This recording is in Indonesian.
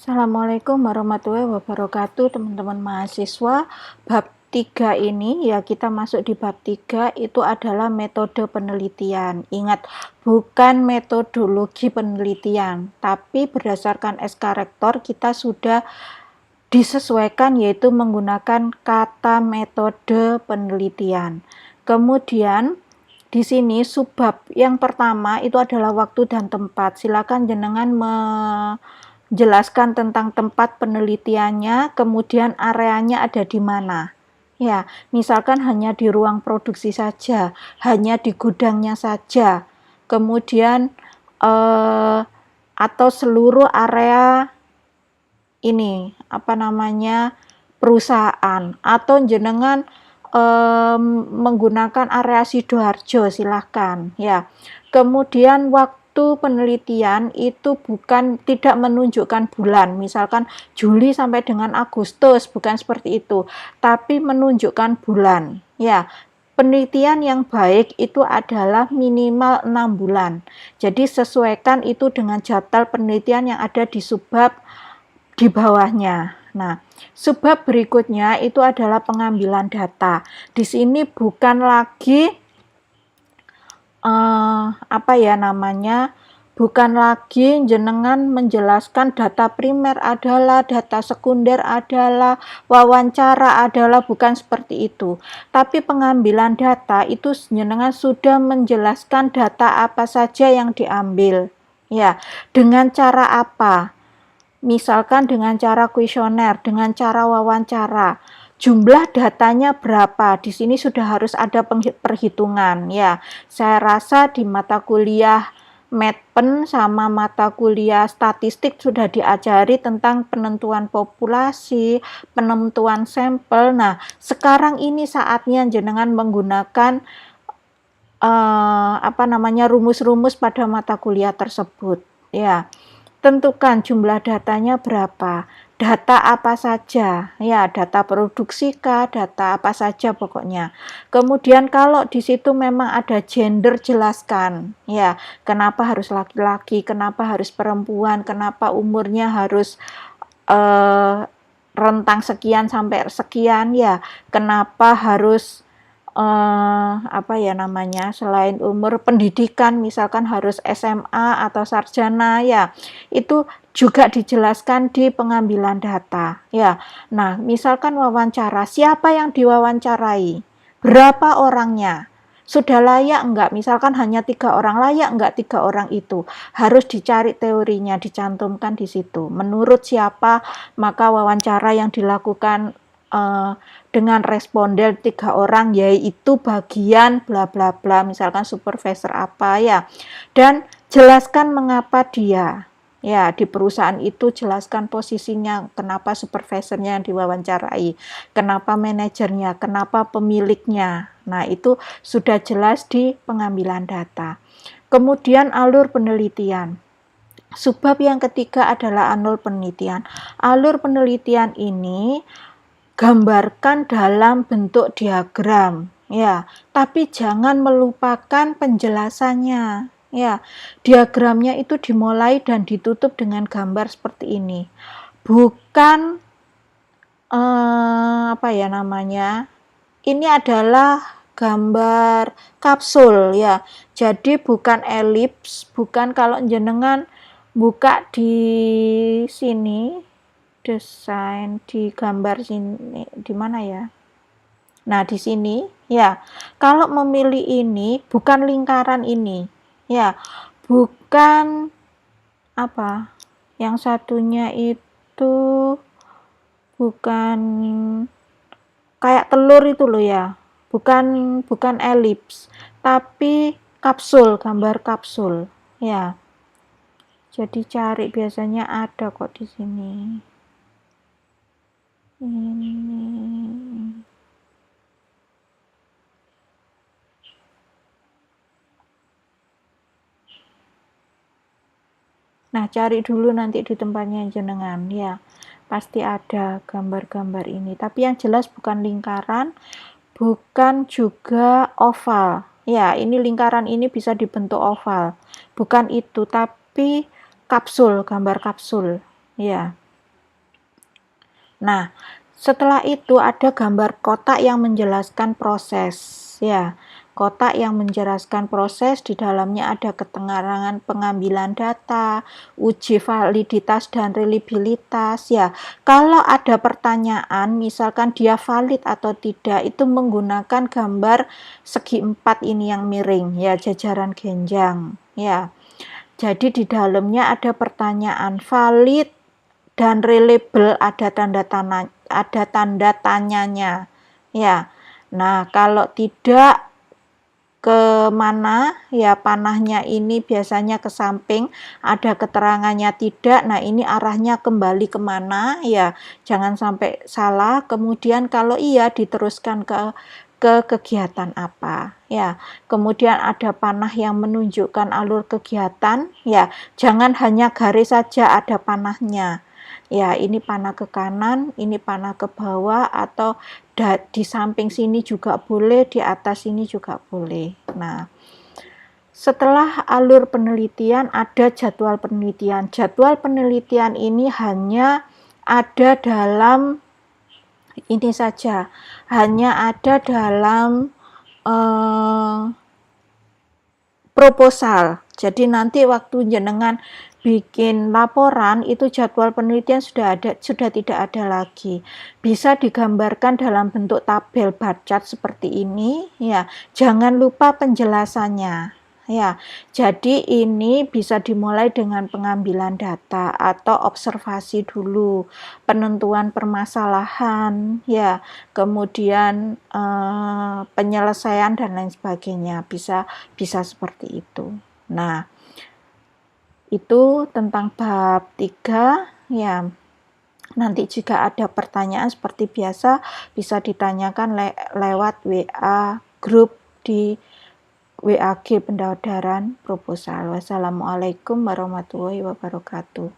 Assalamualaikum warahmatullahi wabarakatuh, teman-teman mahasiswa. Bab 3 ini ya, kita masuk di bab 3 itu adalah metode penelitian. Ingat, bukan metodologi penelitian, tapi berdasarkan SK Rektor kita sudah disesuaikan, yaitu menggunakan kata metode penelitian. Kemudian di sini subbab yang pertama itu adalah waktu dan tempat. Silakan jenengan menjelaskan tentang tempat penelitiannya, kemudian areanya ada di mana. Ya, misalkan hanya di ruang produksi saja, hanya di gudangnya saja. Kemudian atau seluruh area ini perusahaan, atau jenengan menggunakan area Sidoarjo, silahkan ya. Kemudian waktu penelitian itu tidak menunjukkan bulan, misalkan Juli sampai dengan Agustus, bukan seperti itu, tapi menunjukkan bulan ya. Penelitian yang baik itu adalah minimal 6 bulan. Jadi sesuaikan itu dengan jadwal penelitian yang ada di subbab di bawahnya. Nah, subbab berikutnya itu adalah pengambilan data. Di sini bukan lagi bukan lagi jenengan menjelaskan data primer adalah, data sekunder adalah, wawancara adalah, bukan seperti itu. Tapi pengambilan data itu jenengan sudah menjelaskan data apa saja yang diambil. Ya, dengan cara apa? Misalkan dengan cara kuesioner, dengan cara wawancara. Jumlah datanya berapa? Di sini sudah harus ada perhitungan ya. Saya rasa di mata kuliah Medpen sama mata kuliah statistik sudah diajari tentang penentuan populasi, penentuan sampel. Nah, sekarang ini saatnya jenengan menggunakan rumus-rumus pada mata kuliah tersebut ya. Tentukan jumlah datanya berapa, data apa saja ya, data produksi kah, data apa saja pokoknya. Kemudian kalau di situ memang ada gender, jelaskan ya, kenapa harus laki-laki, kenapa harus perempuan, kenapa umurnya harus rentang sekian sampai sekian ya, kenapa harus selain umur, pendidikan misalkan harus SMA atau sarjana ya, itu juga dijelaskan di pengambilan data ya. Nah, misalkan wawancara, siapa yang diwawancarai, berapa orangnya, sudah layak enggak, misalkan hanya 3 orang, layak enggak 3 orang itu, harus dicari teorinya, dicantumkan di situ, menurut siapa maka wawancara yang dilakukan dengan responden 3 orang, yaitu bagian bla bla bla, misalkan supervisor apa ya, dan jelaskan mengapa dia ya di perusahaan itu, jelaskan posisinya, kenapa supervisornya yang diwawancarai, kenapa manajernya, kenapa pemiliknya. Nah, itu sudah jelas di pengambilan data. Kemudian alur penelitian. Subbab yang ketiga adalah alur penelitian. Alur penelitian ini gambarkan dalam bentuk diagram ya, tapi jangan melupakan penjelasannya ya. Diagramnya itu dimulai dan ditutup dengan gambar seperti ini, bukan ini adalah gambar kapsul ya, jadi bukan elips, bukan. Kalau jenengan buka di sini, desain di gambar sini, di mana ya? Nah, di sini ya, kalau memilih ini bukan lingkaran ini ya, bukan yang satunya itu bukan kayak telur itu loh ya, bukan elips, tapi kapsul, gambar kapsul ya. Jadi cari, biasanya ada kok di sini. Nah, cari dulu nanti di tempatnya jenengan ya, pasti ada gambar-gambar ini. Tapi yang jelas bukan lingkaran, bukan juga oval ya. Ini lingkaran ini bisa dibentuk oval, bukan itu, tapi kapsul, gambar kapsul ya. Nah, setelah itu ada gambar kotak yang menjelaskan proses, ya. Kotak yang menjelaskan proses, di dalamnya ada keterangan pengambilan data, uji validitas dan reliabilitas, ya. Kalau ada pertanyaan, misalkan dia valid atau tidak, itu menggunakan gambar segi 4 ini yang miring, ya, jajaran genjang, ya. Jadi di dalamnya ada pertanyaan valid dan reliable, ada tanda tanyanya, ya. Nah, kalau tidak ke mana, ya panahnya ini biasanya ke samping, ada keterangannya tidak, nah ini arahnya kembali kemana, ya jangan sampai salah. Kemudian kalau iya, diteruskan ke kegiatan apa, ya. Kemudian ada panah yang menunjukkan alur kegiatan, ya jangan hanya garis saja, ada panahnya, ya ini panah ke kanan, ini panah ke bawah, atau di samping sini juga boleh, di atas sini juga boleh. Nah, setelah alur penelitian ada jadwal penelitian. Jadwal penelitian ini hanya ada dalam ini saja, hanya ada dalam proposal. Jadi nanti waktu jenengan bikin laporan itu jadwal penelitian sudah tidak ada lagi. Bisa digambarkan dalam bentuk tabel bar chart seperti ini, ya. Jangan lupa penjelasannya. Ya, jadi ini bisa dimulai dengan pengambilan data atau observasi dulu, penentuan permasalahan, ya, kemudian penyelesaian dan lain sebagainya, bisa seperti itu. Nah, itu tentang bab 3, ya. Nanti jika ada pertanyaan seperti biasa bisa ditanyakan lewat WA grup di WAG Pendaftaran Proposal. Wassalamualaikum warahmatullahi wabarakatuh.